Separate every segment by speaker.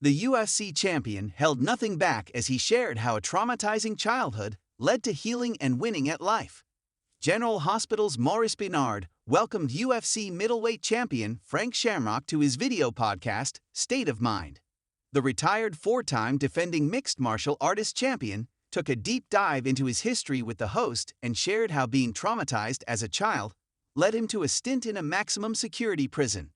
Speaker 1: The UFC champion held nothing back as he shared how a traumatizing childhood led to healing and winning at life. General Hospital's Maurice Benard welcomed UFC middleweight champion Frank Shamrock to his video podcast, State of Mind. The retired four-time defending mixed martial artist champion took a deep dive into his history with the host and shared how being traumatized as a child led him to a stint in a maximum security prison.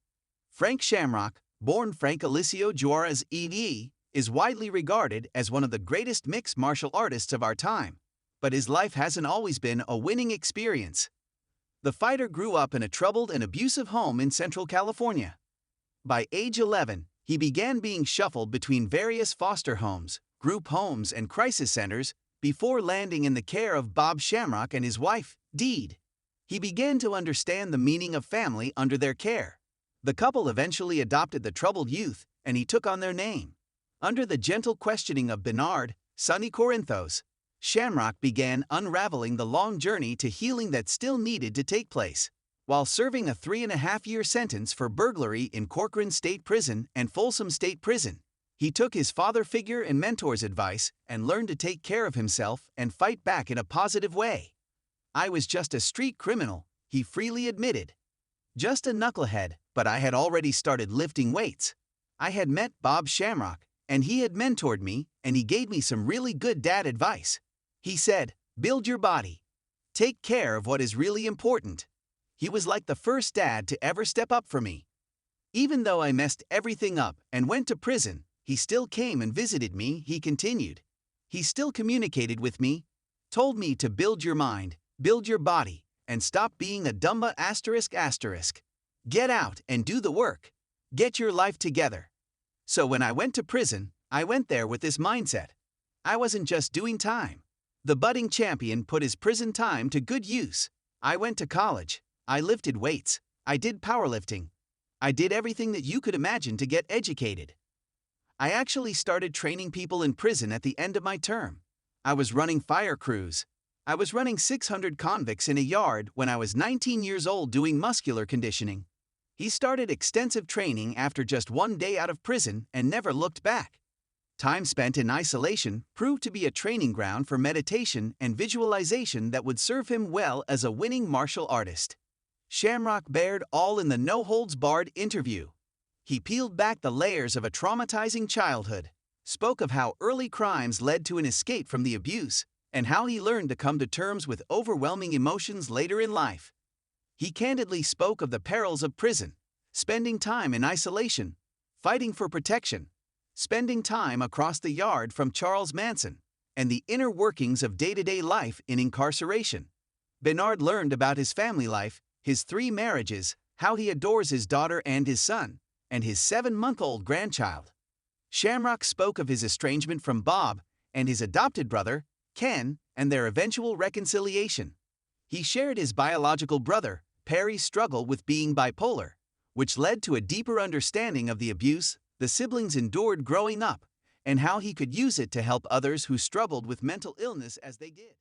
Speaker 1: Frank Shamrock, born Frank Alicio Juarez ED, is widely regarded as one of the greatest mixed martial artists of our time, but his life hasn't always been a winning experience. The fighter grew up in a troubled and abusive home in Central California. By age 11, he began being shuffled between various foster homes, group homes, and crisis centers before landing in the care of Bob Shamrock and his wife, Deed. He began to understand the meaning of family under their care. The couple eventually adopted the troubled youth, and he took on their name. Under the gentle questioning of Benard, Sonny Corinthos, Shamrock began unraveling the long journey to healing that still needed to take place. While serving a 3.5-year sentence for burglary in Corcoran State Prison and Folsom State Prison, he took his father figure and mentor's advice and learned to take care of himself and fight back in a positive way. "I was just a street criminal," he freely admitted. "Just a knucklehead, but I had already started lifting weights. I had met Bob Shamrock, and he had mentored me, and he gave me some really good dad advice. He said, 'Build your body. Take care of what is really important.' He was like the first dad to ever step up for me. Even though I messed everything up and went to prison, he still came and visited me," he continued. "He still communicated with me, told me to build your mind, build your body, and stop being a dumba ***. Get out and do the work. Get your life together." So when I went to prison, I went there with this mindset. I wasn't just doing time. The budding champion put his prison time to good use. I went to college. I lifted weights. I did powerlifting. I did everything that you could imagine to get educated. I actually started training people in prison at the end of my term. I was running fire crews. I was running 600 convicts in a yard when I was 19 years old doing muscular conditioning. He started extensive training after just one day out of prison and never looked back. Time spent in isolation proved to be a training ground for meditation and visualization that would serve him well as a winning martial artist. Shamrock bared all in the no-holds-barred interview. He peeled back the layers of a traumatizing childhood, spoke of how early crimes led to an escape from the abuse, and how he learned to come to terms with overwhelming emotions later in life. He candidly spoke of the perils of prison, spending time in isolation, fighting for protection, spending time across the yard from Charles Manson, and the inner workings of day-to-day life in incarceration. Benard learned about his family life, his 3 marriages, how he adores his daughter and his son, and his 7-month-old grandchild. Shamrock spoke of his estrangement from Bob and his adopted brother, Ken, and their eventual reconciliation. He shared his biological brother, Perry's struggle with being bipolar, which led to a deeper understanding of the abuse the siblings endured growing up, and how he could use it to help others who struggled with mental illness as they did.